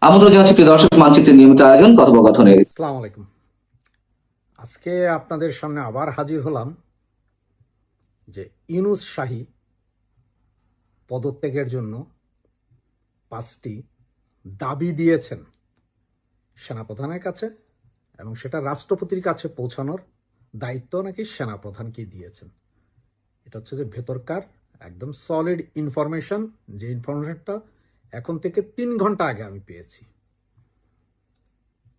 আমন্ত্রণ জানাচ্ছি প্রিয় দর্শক, মানচিত্রের নিয়মিত আয়োজন কথোপকথনের। আসসালামু আলাইকুম। আজকে আপনাদের সামনে আবার হাজির হলাম যে ইউনূস শাহী পদত্যাগের জন্য ৫টি দাবি দিয়েছেন সেনাপ্রধানের কাছে, এবং সেটা রাষ্ট্রপতির কাছে পৌঁছানোর দায়িত্ব নাকি সেনাপ্রধানকে দিয়েছেন। এটা হচ্ছে যে ভেতরকার একদম সলিড ইনফরমেশন, যে ইনফরমেশনটা এখন থেকে ৩ ঘন্টা আগে আমি পেয়েছি।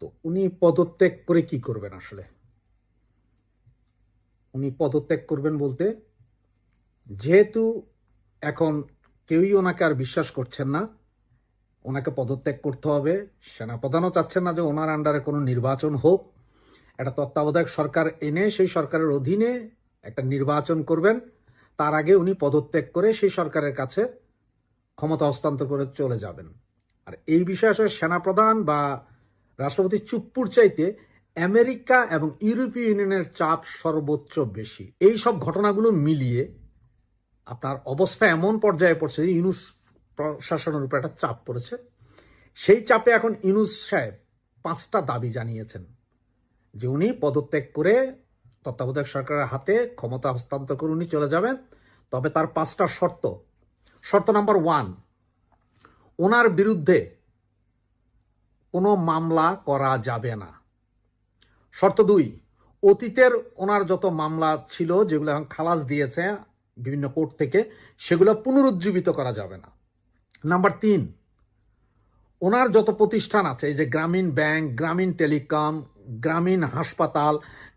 তো উনি পদত্যাগ করে কি করবেন? আসলে উনি পদত্যাগ করবেন বলতে, যেহেতু এখন কেউই ওনাকে আর বিশ্বাস করছেন না, ওনাকে পদত্যাগ করতে হবে। সেনাপ্রধানও চাচ্ছেন না যে ওনার আন্ডারে কোনো নির্বাচন হোক। একটা তত্ত্বাবধায়ক সরকার এনে সেই সরকারের অধীনে একটা নির্বাচন করবেন, তার আগে উনি পদত্যাগ করে সেই সরকারের কাছে ক্ষমতা হস্তান্তর করে চলে যাবেন। আর এই বিষয়ে আসলে সেনাপ্রধান বা রাষ্ট্রপতি চুপ্পুর চাইতে আমেরিকা এবং ইউরোপীয় ইউনিয়নের চাপ সর্বোচ্চ বেশি। এই সব ঘটনাগুলো মিলিয়ে আপনার অবস্থা এমন পর্যায়ে পড়ছে যে ইউনূস প্রশাসনের উপর একটা চাপ পড়েছে। সেই চাপে এখন ইউনূস সাহেব 5টা দাবি জানিয়েছেন যে উনি পদত্যাগ করে তত্ত্বাবধায়ক সরকারের হাতে ক্ষমতা হস্তান্তর করে উনি চলে যাবেন। তবে তার 5টা শর্ত। শর্ত নাম্বার 1, ওনার বিরুদ্ধে কোনো মামলা করা যাবে না। শর্ত 2, অতীতের ওনার যত মামলা ছিল যেগুলো এখন খালাস দিয়েছে বিভিন্ন কোর্ট থেকে, সেগুলো পুনরুজ্জীবিত করা যাবে না। নাম্বার 3, ওনার যত প্রতিষ্ঠান আছে, এই যে গ্রামীণ ব্যাংক, গ্রামীণ টেলিকম, গ্রামীণ হাসপাতাল,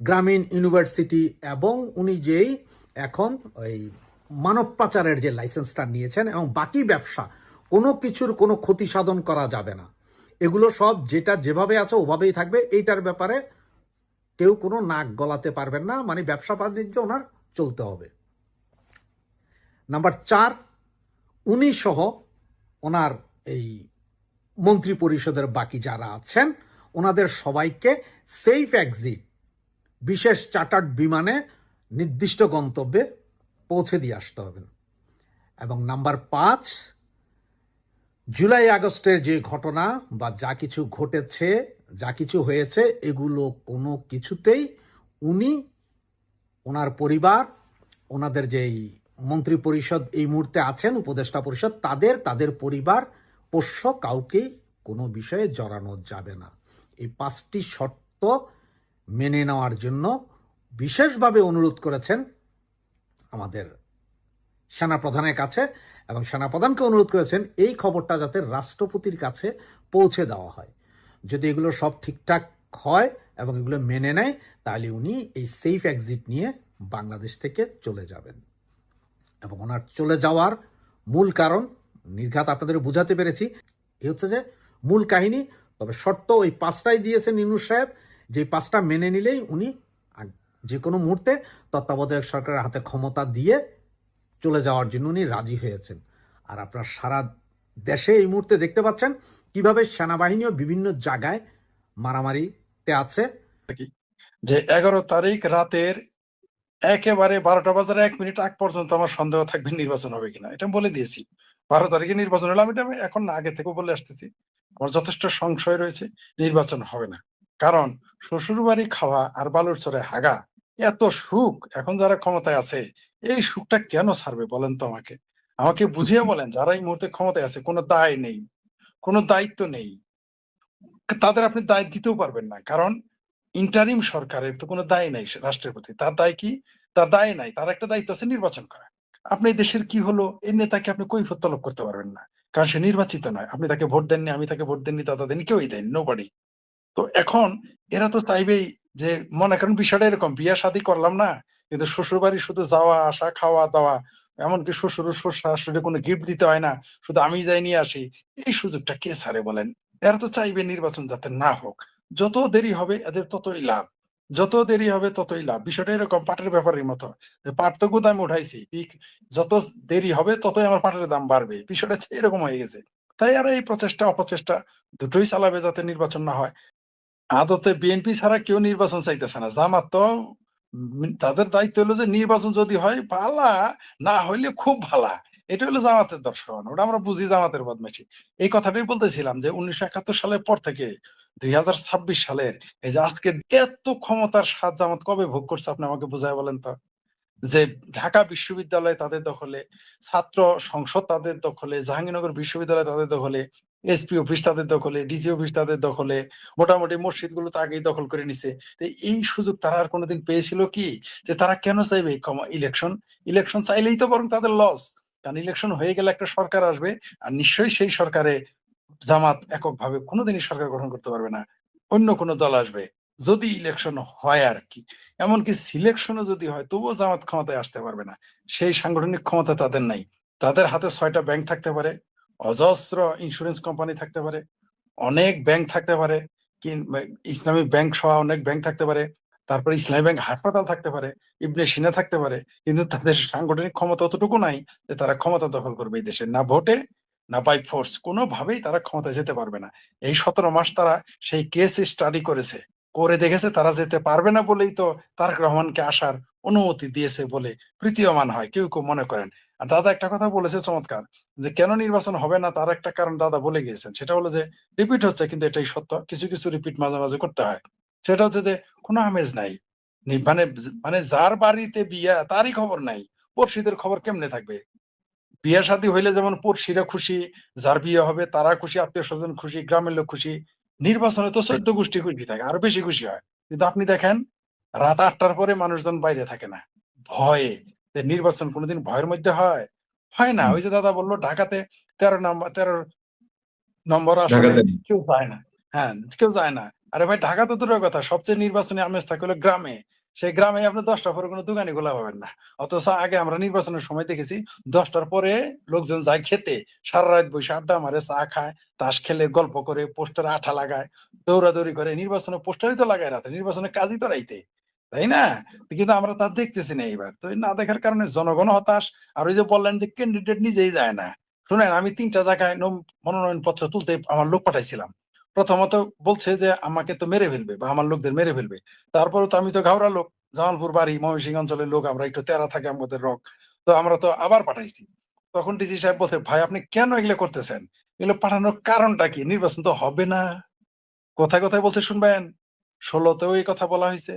গ্রামীণ ইউনিভার্সিটি, এবং উনি যেই এখন ওই মানব পাচারের যে লাইসেন্সটা নিয়েছেন এবং বাকি ব্যবসা, কোনো কিছুর কোনো ক্ষতি সাধন করা যাবে না। এগুলো সব যেটা যেভাবে আছে ওভাবেই থাকবে। এইটার ব্যাপারে কেউ কোনো নাক গলাতে পারবেন না, মানে ব্যবসা বাণিজ্য ওনার চলতে হবে। নাম্বার 4, উনি সহ ওনার এই মন্ত্রী পরিষদের বাকি যারা আছেন ওনাদের সবাইকে সেফ এক্সিট বিশেষ চার্টার্ড বিমানে নির্দিষ্ট গন্তব্যে পৌঁছে দিয়ে আসতে হবে। এবং নাম্বার 5, জুলাই আগস্টের যে ঘটনা বা যা কিছু ঘটেছে, যা কিছু হয়েছে, এগুলো কোনো কিছুতেই উনি, ওনার পরিবার, ওনাদের যেই মন্ত্রী পরিষদ এই মুহূর্তে আছেন, উপদেষ্টা পরিষদ, তাদের পরিবার পোষ্য কাউকে কোনো বিষয়ে জড়ানো যাবে না। এই 5টি শর্ত মেনে নেওয়ার জন্য বিশেষভাবে অনুরোধ করেছেন আমাদের সেনাপ্রধানের কাছে, এবং সেনাপ্রধানকে অনুরোধ করেছেন এই খবরটা যাতে রাষ্ট্রপতির কাছে পৌঁছে দেওয়া হয়। যদি এগুলো সব ঠিকঠাক হয় এবং এগুলো মেনে নেয়, তাহলে উনি এই সেফ এক্সিট নিয়ে বাংলাদেশ থেকে চলে যাবেন। এবং ওনার চলে যাওয়ার মূল কারণ নির্ঘাত আপনাদের বুঝাতে পেরেছি। এ হচ্ছে যে মূল কাহিনী। তবে শর্ত ওই 5টাই দিয়েছেন ইউনূস সাহেব, যে 5টা মেনে নিলেই উনি যে কোনো মুহূর্তে তত্ত্বাবধায়ক সরকারের হাতে ক্ষমতা দিয়ে চলে যাওয়ার জন্য উনি রাজি হয়েছেন। আর আপনারা সারা দেশে এই মুহূর্তে দেখতে পাচ্ছেন কিভাবে সেনাবাহিনীও বিভিন্ন জায়গায় মারামারিতে আছে। যে 11 তারিখ রাতের একেবারে 12টা বাজার 1 মিনিট আগ পর্যন্ত আমার সন্দেহ থাকবে নির্বাচন হবে কিনা। এটা বলে দিয়েছি। 12 তারিখে নির্বাচন হলো, আমি এটা এখন না, আগে থেকে বলে আসতেছি। আমার যথেষ্ট সংশয় রয়েছে নির্বাচন হবে না। কারণ শ্বশুর বাড়ি খাওয়া আর বালুর চরে হাগা, এত সুখ এখন যারা ক্ষমতায় আছে, এই সুখটা কেন ছাড়বে বলেন তো আমাকে। আমাকে বুঝিয়ে বলেন, যারা এই মুহূর্তে ক্ষমতায় আছে কোনো দায় নেই, কোনো দায়িত্ব নেই, তাদের আপনি দায় দিতেও পারবেন না। কারণ ইন্টারিম সরকারের তো কোনো দায় নাই রাষ্ট্রের প্রতি। তার দায় কি? তার দায় নাই। তার একটা দায়িত্ব আছে নির্বাচন করা। আপনি এই দেশের কি হলো, এই নেতাকে আপনি কৈফিয়ত তলব করতে পারবেন না, কারণ সে নির্বাচিত নয়। আপনি তাকে ভোট দেননি, আমি তাকে ভোট দেননি, দাদা দেননি, কেউই দেয়নি, নোবডি। তো এখন এরা তো চাইবেই যে, মনে করেন বিষয়টা এরকম, বিয়া শাদী করলাম না, কিন্তু শ্বশুর বাড়ি শুধু যাওয়া আসা, খাওয়া দাওয়া, এমনকি শ্বশুর শাশুড়ি কোনো গিফট দিতে হয় না, শুধু আমি যাই নিয়ে আসি। এই সুযোগটা কে ছাড়ে বলেন? এরা তো চাইবে নির্বাচন যাতে না হোক। যত দেরি হবে এদের ততই লাভ, যত দেরি হবে ততই লাভ। বিষয়টা এরকম পাটের ব্যাপারের মতো, পাট তো গুদামে উঠাইছি, যত দেরি হবে ততই আমার পাটের দাম বাড়বে। বিষয়টা এরকম হয়ে গেছে। তাই আর এই প্রচেষ্টা অপচেষ্টা দুটোই চালাবে যাতে নির্বাচন না হয়। আদতে বিএনপি ছাড়া কেউ নির্বাচন চাইতেছে না। জামাত তো তাদের দায়িত্ব হলো যে নির্বাচন যদি হয় ভালা, না হইলে খুব ভালা, এটা হলো জামাতের দর্শন, ওটা আমরা বুঝি জামাতের বদমাইশি। এই কথাটাই বলতেছিলাম যে 1971 সালের পর থেকে 2026 সালের এই যে আজকে এত ক্ষমতার স্বাদ জামাত কবে ভোগ করছে আপনি আমাকে বুঝায় বলেন তো। যে ঢাকা বিশ্ববিদ্যালয় তাদের দখলে, ছাত্র সংসদ তাদের দখলে, জাহাঙ্গীরনগর বিশ্ববিদ্যালয় তাদের দখলে, এসপি অফিস তাদের দখলে, ডিসি অফিস তাদের দখলে, মোটামুটি মসজিদ গুলো তো আগেই দখল করে নিছে। তো এই সুযোগ তারা আর কোনোদিন পেয়েছিল কি? যে তারা কেন চাইবে ইলেকশন? ইলেকশন চাইলেই তো বরং তাদের লস, কারণ ইলেকশন হয়ে গেলে একটা সরকার আসবে, আর নিশ্চয়ই সেই সরকারে জামাত এককভাবে কোনোদিনই সরকার গঠন করতে পারবে না, অন্য কোনো দল আসবে যদি ইলেকশন হয় আর কি। এমনকি সিলেকশনও যদি হয় তবুও জামাত ক্ষমতায় আসতে পারবে না, সেই সাংগঠনিক ক্ষমতা তাদের নাই। তাদের হাতে 6টা ব্যাংক থাকতে পারে, অজস্র ইন্স্যুরেন্স কোম্পানি থাকতে পারে, অনেক ব্যাংক থাকতে পারে, ইসলামিক ব্যাংক সহ অনেক ব্যাংক থাকতে পারে, তারপরে ইসলামী ব্যাংক হাসপাতাল থাকতে পারে, ইবনে সিনা থাকতে পারে, কিন্তু তাদের সাংগঠনিক ক্ষমতা অতটুকু নাই যে তারা ক্ষমতা দখল করবে এই দেশে, না ভোটে না বাই ফোর্স, কোনোভাবেই তারা ক্ষমতায় যেতে পারবে না। এই 17 মাস তারা সেই কেস স্টাডি করেছে, করে দেখেছে তারা যেতে পারবে না বলেই তো তারেক রহমানকে আসার অনুমতি দিয়েছে বলে প্রতীয়মান হয়, কেউ কেউ মনে করেন। আর দাদা একটা কথা বলেছে চমৎকার, যে কেন নির্বাচন হবে না তার একটা কারণ দাদা বলে গিয়েছেন, সেটা হলো যে রিপিট হচ্ছে, কিন্তু এটাই সত্য, কিছু কিছু রিপিট মাঝে মাঝে করতে হয়। সেটা হচ্ছে যে কোনো আমেজ নাই, মানে মানে যার বাড়িতে বিয়া তারই খবর নাই, পড়শিদের খবর কেমনে থাকবে? বিয়ে শাদী হইলে যেমন পড়শিরা খুশি, যার বিয়ে হবে তারা খুশি, আত্মীয় স্বজন খুশি, গ্রামের লোক খুশি, নির্বাচনে তো 14 গোষ্ঠী খুশি থাকে, আরো বেশি খুশি হয়। কিন্তু আপনি দেখেন রাত 8টার পরে মানুষজন বাইরে থাকে না, ভয়ে। নির্বাচন কোনোদিন ভয়ের মধ্যে হয়? হয় না। ওই যে দাদা বললো ঢাকাতে 13 নম্বর আসনে ঢাকাতে কেউ যায় না। হ্যাঁ, কেউ যায় না। আরে ভাই ঢাকা তো দূরের কথা, সবচেয়ে নির্বাচনী আমেজ থাকে হলো গ্রামে। সেই গ্রামে আপনি 10টার পরে কোনো দোকানি খোলা পাবেন না। অথচ আগে আমরা নির্বাচনের সময় দেখেছি 10টার পরে লোকজন যায় খেতে, সারা রাত বসে আড্ডা মারে, চা খায়, তাস খেলে, গল্প করে, পোস্টারে আঠা লাগায়, দৌড়াদৌড়ি করে। নির্বাচনে পোস্টারই তো লাগায় রাতে, নির্বাচনে কাজই তো রাইতে, তাই না? কিন্তু আমরা তা দেখতেছি না এইবার। তো এই না দেখার কারণে জনগণ হতাশ। আর ওই যে বললেন যে ক্যান্ডিডেট নিজেই যায় না, শুনেন আমি 3টা জায়গায় মনোনয়ন পত্র তুলতে আমার লোক পাঠাইছিলাম। প্রথমত বলছে যে আমাকে তো মেরে ফেলবে বা আমার লোকদের মেরে ফেলবে। তারপরে তো আমি তো ঘাওড়া লোক, জামালপুর বাড়ি, ময়মনসিংহ অঞ্চলের লোক, আমরা একটু তেরা থাকে আমাদের রক, তো আমরা তো আবার পাঠাইছি। তখন ডিসি সাহেব বলছে, ভাই আপনি কেন এগুলো করতেছেন? এগুলো পাঠানোর কারণটা কি? নির্বাচন তো হবে না। কোথায় কোথায় বলছে শুনবেন? 16তেও এই কথা বলা হয়েছে,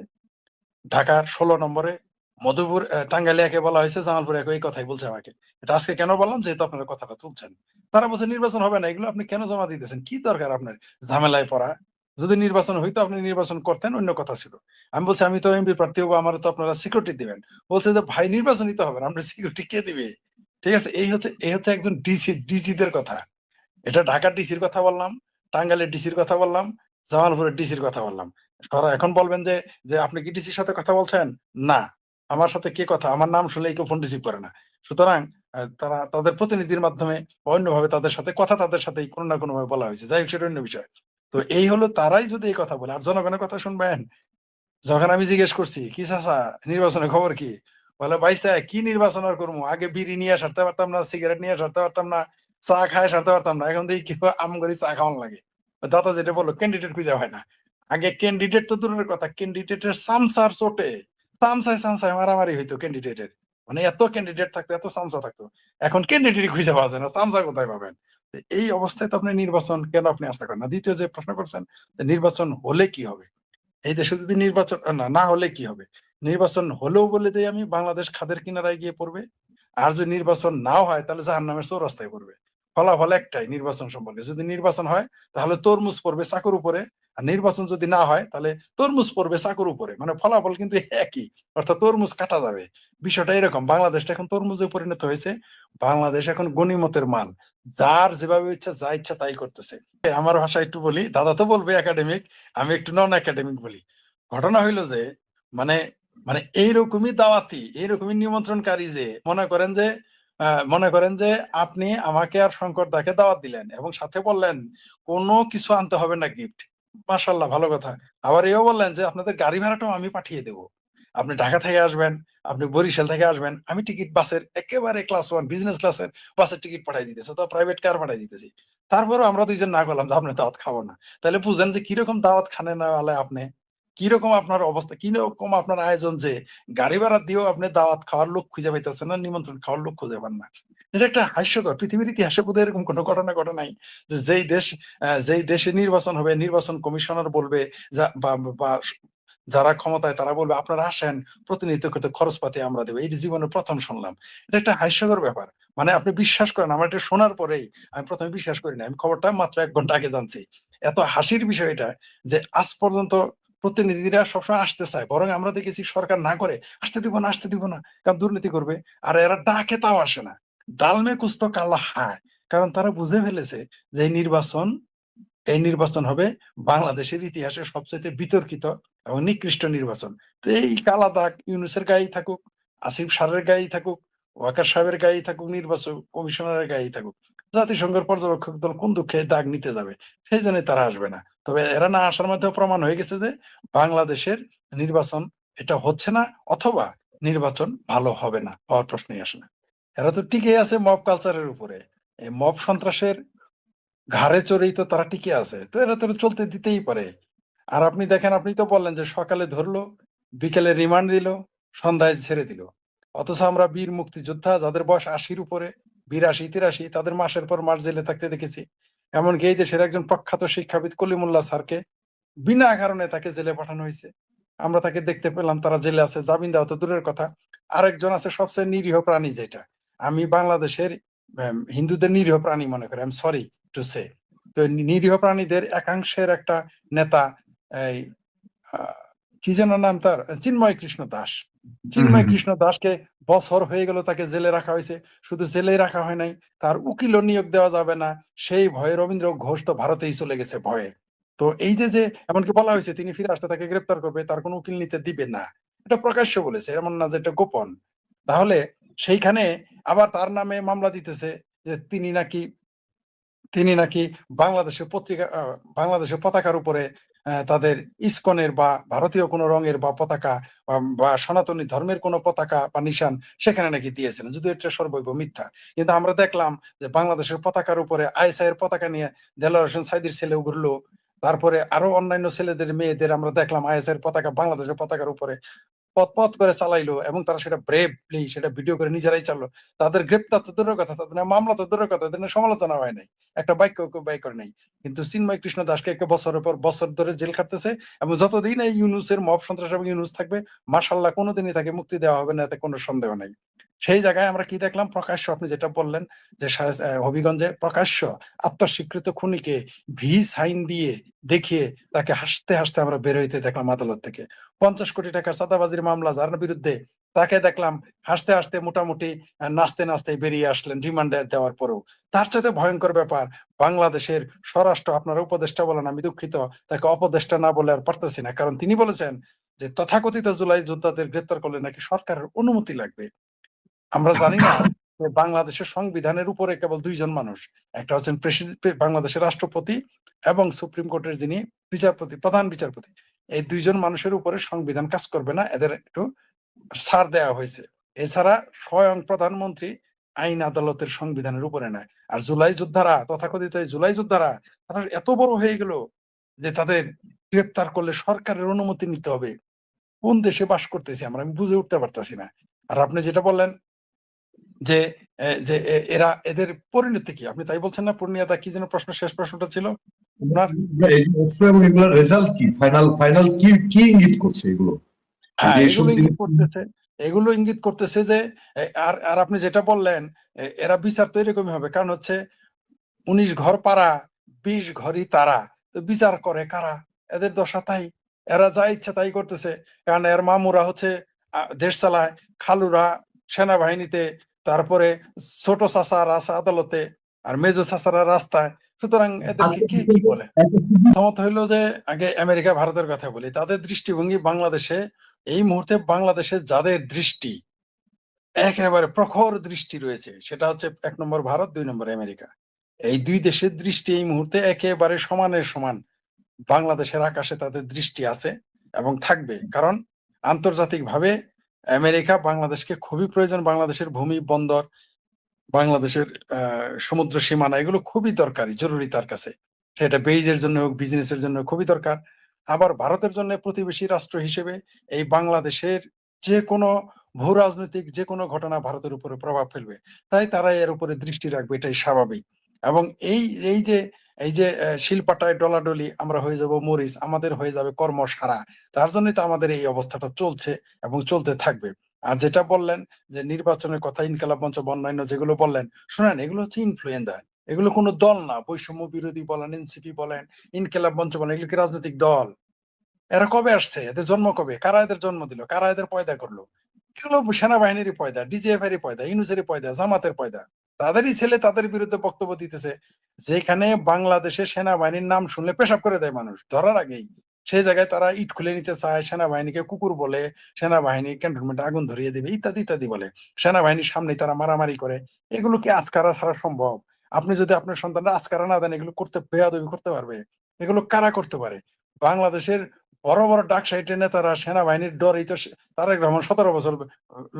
ঢাকার 16 নম্বরে, মধুপুর টাঙ্গাইলিয়াকে বলা হয়েছে, জামালপুর এই কথাই বলছে আমাকে। এটা আজকে কেন বললাম, যেহেতু আপনারা কথাটা তুলছেন। তারা বলছে নির্বাচন হবে না, এগুলো আপনি কেন জমা দিতেছেন? কি দরকার আপনার ঝামেলায় পড়া? যদি নির্বাচন হইতো আপনি নির্বাচন করতেন, অন্য কথা ছিল। আমি বলছি আমি তো এমপি প্রার্থী হবো, আমার তো আপনারা সিকিউরিটি দিবেন। বলছে যে ভাই নির্বাচনই তো হবে না, আপনার সিকিউরিটি কে দিবে? ঠিক আছে, এই হচ্ছে একজন ডিসিদের কথা। এটা ঢাকার ডিসির কথা বললাম, টাঙ্গাইলের ডিসির কথা বললাম, জামালপুরের ডিসির কথা বললাম। এখন বলবেন যে যে আপনি কি ডিসির সাথে কথা বলছেন? না, আমার সাথে কে কথা, আমার নাম শুনলেই কেউ ফোন রিসিভ করে না। সুতরাং তারা তাদের প্রতিনিধির মাধ্যমে বা অন্যভাবে তাদের সাথে কথা, তাদের সাথে কোনো না কোনো ভাবে বলা হয়েছে, যাই হোক সেটা অন্য বিষয়। তো এই হলো, তারাই যদি এই কথা বলে, আর জনগণের কথা শুনবেন। যখন আমি জিজ্ঞেস করছি কি চাচা নির্বাচনের খবর কি, বলে ভাইস্তা কি নির্বাচন আর করবো, আগে বিড়ি নিয়ে সারতে পারতাম না, সিগারেট নিয়ে সারতে পারতাম না, চা খায় সারতে পারতাম না, এখন দেখি কেউ আম করে চা খাওয়ান লাগে। দাদা যেটা বললো ক্যান্ডিডেট খুঁজে হয় না। আগে ক্যান্ডিডেট তো দূরের কথা, ক্যান্ডিডেটের সামসার চোটে সামসায় মারামারি হইতো ক্যান্ডিডেটের, মানে এত ক্যান্ডিডেট থাকতো, এত সামসা থাকতো। এখন ক্যান্ডিডেট খুঁজে পাওয়া যায় না, সামসা কোথায় পাবেন? তো এই অবস্থায় তো আপনি নির্বাচন কেন আপনি আশা করেন না? দ্বিতীয় যে প্রশ্ন করছেন, নির্বাচন হলে কি হবে? এই দেশে যদি নির্বাচন না হলে কি হবে? নির্বাচন হলেও বলে দেই আমি, বাংলাদেশ খাদের কিনারায় গিয়ে পড়বে। আর যদি নির্বাচন নাও হয় তাহলে জাহান্নামের চৌরাস্তায় পড়বে। ফলাফল একটাই নির্বাচন সম্পর্কে, যদি নির্বাচন হয় তাহলে তরমুজ পড়বে চাকুর উপরে, আর নির্বাচন যদি না হয় তাহলে তরমুজ পড়বে চাকুর উপরে, মানে ফলাফল কিন্তু একই, অর্থাৎ তরমুজ কাটা যাবে। বিষয়টা এরকম, বাংলাদেশটা এখন তরমুজে পরিণত হয়েছে। বাংলাদেশ এখন গনিমতের মাল, যার যেভাবে ইচ্ছা যা ইচ্ছা তাই করতেছে। আমার ভাষা একটু বলি, দাদা তো বলবে একাডেমিক, আমি একটু নন একাডেমিক বলি। ঘটনা হইলো যে মানে মানে এইরকমই দাওয়াতি, এইরকমই নিমন্ত্রণকারী, যে মনে করেন যে আপনি আমাকে আর শঙ্কর দাকে দাওয়াত দিলেন এবং সাথে বললেন কোনো কিছু আনতে হবে না গিফট। মাশাআল্লাহ, ভালো কথা। আবার এও বললেন যে আপনাদের গাড়ি ভাড়াটাও আমি পাঠিয়ে দেবো, আপনি ঢাকা থেকে আসবেন, আপনি বরিশাল থেকে আসবেন, আমি টিকিট বাসের একেবারে ক্লাস 1 বিজনেস ক্লাসের বাসের টিকিট পাঠিয়ে দিতেছি, তো প্রাইভেট কার পাঠিয়ে দিতেছি। তারপরেও আমরা দুইজন না করলাম যে আপনি দাওয়াত খাবো না। তাহলে বুঝেন যে কিরকম দাওয়াত খানে না হলে আপনি, কিরকম আপনার অবস্থা, কিরকম আপনার আয়োজন, যে গাড়ি ভাড়া দিয়েও আপনি দাওয়াত খাওয়ার লোক খুঁজে পাইতেছেন না, নিমন্ত্রণ খাওয়ার লোক খুঁজে পান না। এটা একটা হাস্যকর, পৃথিবীর ইতিহাসে বোধহয় এরকম কোনো ঘটনা ঘটে নাই যে যেই দেশে নির্বাচন হবে, নির্বাচন কমিশনার বলবে বা যারা ক্ষমতায় তারা বলবে আপনারা আসেন, প্রতিনিধিত্ব করতে খরচপাতি আমরা দেবো। এই জীবনে প্রথম শুনলাম। এটা একটা হাস্যকর ব্যাপার। মানে আপনি বিশ্বাস করেন, আমার এটা শোনার পরেই আমি প্রথমে বিশ্বাস করি না, আমি খবরটা মাত্র 1 ঘন্টা আগে জানছি। এত হাসির বিষয় এটা যে আজ পর্যন্ত প্রতিনিধিরা সবসময় আসতে চায়, বরং আমরা দেখেছি সরকার না করে আসতে দিব না, আসতে দিব না, কারণ দুর্নীতি করবে। আর এরা ডাকে তাও আসে না। দালমে কুস্তো কালা হায়, কারণ তারা বুঝে ফেলেছে যে এই নির্বাচন হবে বাংলাদেশের ইতিহাসে সবচেয়ে বিতর্কিত এবং নিকৃষ্ট নির্বাচন। তো এই কালা দাগ ইউনূসের গায়েই থাকুক, আসিফ সারের গায়েই থাকুক, ওয়াকার সাহেবের গায়েই থাকুক, নির্বাচন কমিশনারের গায়েই থাকুক, জাতিসংঘের পর্যবেক্ষক দল কোন দুঃখে দাগ নিতে যাবে? সেই জন্য তারা আসবে না। তবে এরা না আসার মাধ্যমে প্রমাণ হয়ে গেছে যে বাংলাদেশের নির্বাচন এটা হচ্ছে না, অথবা নির্বাচন ভালো হবে না, হওয়ার প্রশ্নই আসে না। এরা তো টিকে আছে মব কালচারের উপরে, এই মব সন্ত্রাসের ঘাড়ে চড়েই তো তারা টিকে আছে। তো এরা তো চলতে দিতেই পারে। আর আপনি দেখেন, আপনি তো বললেন যে সকালে ধরলো, বিকেলে রিমান্ড দিল, সন্ধ্যায় ছেড়ে দিল। অথচ আমরা বীর মুক্তিযোদ্ধা যাদের বয়স 80-র উপরে, 82-83, তাদের মাসের পর মাস জেলে থাকতে দেখেছি। এমনকি এই দেশের একজন প্রখ্যাত শিক্ষাবিদ কলিমুল্লাহ স্যারকে বিনা কারণে তাকে জেলে পাঠানো হয়েছে। আমরা তাকে দেখতে পেলাম, তারা জেলে আছে, জামিন দেওয়া তো দূরের কথা। আরেকজন আছে সবচেয়ে নিরীহ প্রাণী, যেটা আমি বাংলাদেশের হিন্দুদের নিরীহ প্রাণী মনে করি, I am sorry to say. তো নিরীহ প্রাণীদের একাংশের একটা নেতা, এই কি যেন নাম তার, চিন্ময় কৃষ্ণ দাস। চিন্ময় কৃষ্ণ দাসকে বছর হয়ে গেল তাকে জেলে রাখা হয়েছে। শুধু জেলে রাখা হয় নাই, তার উকিলও নিয়োগ দেওয়া যাবে না, সেই ভয়ে রবীন্দ্র ঘোষ তো ভারতেই চলে গেছে ভয়ে। তো এই যে এমনকি বলা হয়েছে তিনি ফিরে আসলে তাকে গ্রেপ্তার করবে, তার কোনো উকিল নিতে দিবে না। এটা প্রকাশ্য বলেছে, এমন না যে এটা গোপন। তাহলে সেইখানে আবার তার নামে মামলা দিতেছে যে তিনি নাকি বাংলাদেশের বাংলাদেশের পতাকার উপরে তাদের ইসকনের বা ভারতীয় কোনো রঙের বা পতাকা বা সনাতনী ধর্মের কোনো পতাকা বা নিশান সেখানে নাকি দিয়েছেন, যদি এটা সর্বৈব মিথ্যা। কিন্তু আমরা দেখলাম যে বাংলাদেশের পতাকার উপরে আইএসআই এর পতাকা নিয়ে দেলোয়ার হোসেন সাইদির ছেলে ঘুরলো। তারপরে আরো অন্যান্য ছেলেদের মেয়েদের আমরা দেখলাম আইএসআই এর পতাকা বাংলাদেশের পতাকার উপরে পথ পথ করে চালাইলো, এবং তারা সেটা ব্রেভলি সেটা ভিডিও করে নিজেরাই চাললো। তাদের গ্রেপ্তার তো দূরের কথা, তাদের মামলা তো দূরের কথা, তাদের সমালোচনা হয় নাই, একটা বাক্য কেউ ব্যয় করে নাই। কিন্তু চিন্ময় কৃষ্ণ দাসকে একটা বছরের পর বছর ধরে জেল খাটতেছে, এবং যতদিন এই ইউনূসের মব সন্ত্রাস এবং ইউনূস থাকবে, মাশাআল্লাহ কোনোদিনই তাকে মুক্তি দেওয়া হবে না, এতে কোনো সন্দেহ নাই। সেই জায়গায় আমরা কি দেখলাম, প্রকাশ্য আপনি যেটা বললেন যে হবিগঞ্জে প্রকাশ্য আত্মস্বীকৃত খুনিকে ভি সাইন দিয়ে দেখিয়ে তাকে হাসতে হাসতে আমরা বের হইতে দেখলাম আদালত থেকে। 50 কোটি টাকার চাঁদাবাজির মামলা যার বিরুদ্ধে, তাকে দেখলাম হাসতে হাসতে মোটামুটি নাচতে নাচতে বেরিয়ে আসলেন রিমান্ডে দেওয়ার পরেও। তার চাইতে ভয়ঙ্কর ব্যাপার, বাংলাদেশের স্বরাষ্ট্র, আপনারা উপদেষ্টা বলেন, আমি দুঃখিত তাকে অপদেষ্টা না বলে আর পারতেছি না, কারণ তিনি বলেছেন যে তথাকথিত জুলাই যোদ্ধাদের গ্রেপ্তার করলে নাকি সরকারের অনুমতি লাগবে। আমরা জানি না যে বাংলাদেশের সংবিধানের উপরে কেবল 2জন মানুষ, একটা হচ্ছেন বাংলাদেশের রাষ্ট্রপতি এবং সুপ্রিম কোর্টের যিনি বিচারপতি, প্রধান বিচারপতি। এই 2জন মানুষের উপরে সংবিধান কাজ করবে না, এদের একটু ছাড় দেওয়া হয়েছে। এছাড়া স্বয়ং প্রধানমন্ত্রী আইন আদালতের সংবিধানের উপরে নাই। আর জুলাই যোদ্ধারা, তথাকথিত জুলাই যোদ্ধারা, তারা এত বড় হয়ে গেল যে তাদের গ্রেপ্তার করলে সরকারের অনুমতি নিতে হবে। কোন দেশে বাস করতেছি আমরা, আমি বুঝে উঠতে পারতাছি না। আর আপনি যেটা বললেন যে এরা এদের পরিণতি কি, আপনি তাই বলছেন না? পূর্ণিয়াদা কি যেন প্রশ্ন, শেষ প্রশ্নটা ছিল আপনার? এগুলোর রেজাল্ট কি, ফাইনাল ফাইনাল কি কি ইঙ্গিত করছে এগুলো? হ্যাঁ, যে এগুলো ইঙ্গিত করতেছে যে আর আর আপনি যেটা বললেন, এরা বিচার তো এরকমই হবে, কারণ হচ্ছে 19 ঘর পাড়া 20 ঘরই তারা, তো বিচার করে কারা? এদের দশা তাই, এরা যা ইচ্ছা তাই করতেছে। কারণ এর মামুরা হচ্ছে দেশ চালায়, খালুরা সেনাবাহিনীতে, তারপরে ছোট চাচারা আছে আদালতে, আর মেজো চাচারা রাস্তায়। সুতরাং এদেরকে কে কি বলে? ক্ষমতা হইলো যে, আগে আমেরিকা ভারতের কথা বলি, তাদের দৃষ্টিভঙ্গি বাংলাদেশে এই মুহূর্তে, বাংলাদেশে যাদের দৃষ্টি একেবারে প্রখর দৃষ্টি রয়েছে, সেটা হচ্ছে 1 নম্বর ভারত, 2 নম্বর আমেরিকা। এই 2 দেশের দৃষ্টি এই মুহূর্তে একেবারে সমানের সমান বাংলাদেশের আকাশে তাদের দৃষ্টি আছে এবং থাকবে। কারণ আন্তর্জাতিকভাবে আমেরিকা বাংলাদেশকে খুবই প্রয়োজন, বাংলাদেশের ভূমি বন্দর, বাংলাদেশের সমুদ্র সীমানা, এগুলো খুবই দরকারি, জরুরি তার কাছে। সেটা বেইজের জন্য হোক, বিজনেসের জন্য খুবই দরকার। আবার ভারতের জন্য প্রতিবেশী রাষ্ট্র হিসেবে এই বাংলাদেশের যে কোনো ভূ রাজনৈতিক যে কোনো ঘটনা ভারতের উপরে প্রভাব ফেলবে, তাই তারা এর উপরে দৃষ্টি রাখবে, এটাই স্বাভাবিক। এবং এই যে শিলপাটায় ডলাডলি আমরা হয়ে যাব মরিচ, আমাদের হয়ে যাবে কর্মসারা। তার জন্যই তো আমাদের এই অবস্থাটা চলছে এবং চলতে থাকবে। আর যেটা বললেন যে নির্বাচনের কথা, ইনকিলাব মঞ্চ বা অন্যান্য যেগুলো বললেন, শোনেন এগুলো হচ্ছে ইনফ্লুয়েন্সা, এগুলো কোনো দল না। বৈষম্য বিরোধী বলেন, এনসিপি বলেন, ইনকিলাব মঞ্চ বলেন, এগুলো কি রাজনৈতিক দল? এরা কবে আসছে? এদের জন্ম কবে? কারা এদের জন্ম দিল? কারা এদের পয়দা করলো? এগুলো সেনাবাহিনীরই পয়দা, ডিজিএফ এরই পয়দা, ইউনূসেরই পয়দা, জামাতের পয়দা। তাদেরই ছেলে তাদের বিরুদ্ধে বক্তব্য দিতেছে, যেখানে বাংলাদেশে সেনাবাহিনীর নাম শুনলে পেশাব করে দেয় মানুষ ধরার আগেই। সেই জায়গায় তারা ইট খুলে নিতে চায়, সেনাবাহিনীকে কুকুর বলে, সেনাবাহিনী ক্যান্টনমেন্টে আগুন ধরিয়ে দেবে ইত্যাদি ইত্যাদি বলে। সেনাবাহিনীর সামনে তারা মারামারি করে। এগুলো কি আজকারা ছাড়া সম্ভব? আপনি যদি আপনার সন্তানরা আজকারা না দেন, এগুলো করতে বেয়াদবি করতে পারবে? এগুলো কারা করতে পারে? বাংলাদেশের বড় বড় ডাকসাইটের নেতারা সেনাবাহিনীর ডরেই তো তারেক রহমান 17 বছর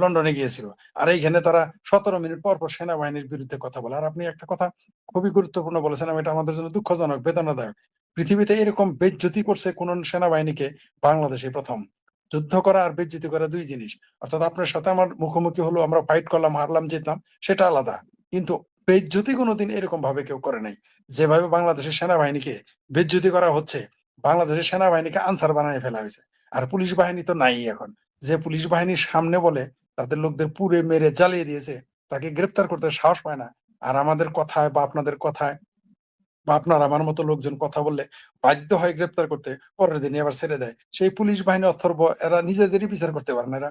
লন্ডনে গিয়েছিল। আর এইখানে তারা 17 মিনিট পর পর সেনাবাহিনীর বিরুদ্ধে কথা বলে। আর আপনি একটা কথা খুবই গুরুত্বপূর্ণ বলেছেন, এবং এটা আমাদের জন্য দুঃখজনক, বেদনাদায়ক। পৃথিবীতে এরকম বেইজ্জতি করছে কোন সেনাবাহিনীকে বাংলাদেশে প্রথম। যুদ্ধ করা আর বেইজ্জতি করা ২ জিনিস। অর্থাৎ আপনার সাথে আমার মুখোমুখি হলো, আমরা ফাইট করলাম, হারলাম, জিতলাম, সেটা আলাদা। কিন্তু বেইজ্জতি কোনোদিন এরকম ভাবে কেউ করে নাই। যেভাবে বাংলাদেশের সেনাবাহিনীকে বেইজ্জতি করা হচ্ছে, বাংলাদেশের সেনাবাহিনীকে আনসার বানায় ফেলা হয়েছে। আর পুলিশ বাহিনী তো নাই এখন। যে পুলিশ বাহিনীর সামনে বলে তাদের লোকদের পুড়ে মেরে জ্বালিয়ে দিয়েছে, তাকে গ্রেপ্তার করতে সাহস পায় না। আর আমাদের কথায় বা আপনাদের কথায় বা আপনার আমার মতো লোকজন কথা বললে বাধ্য হয় গ্রেপ্তার করতে, পরের দিনই আবার ছেড়ে দেয়। সেই পুলিশ বাহিনী অথর্ব, এরা নিজেদেরই বিচার করতে পারে না। এরা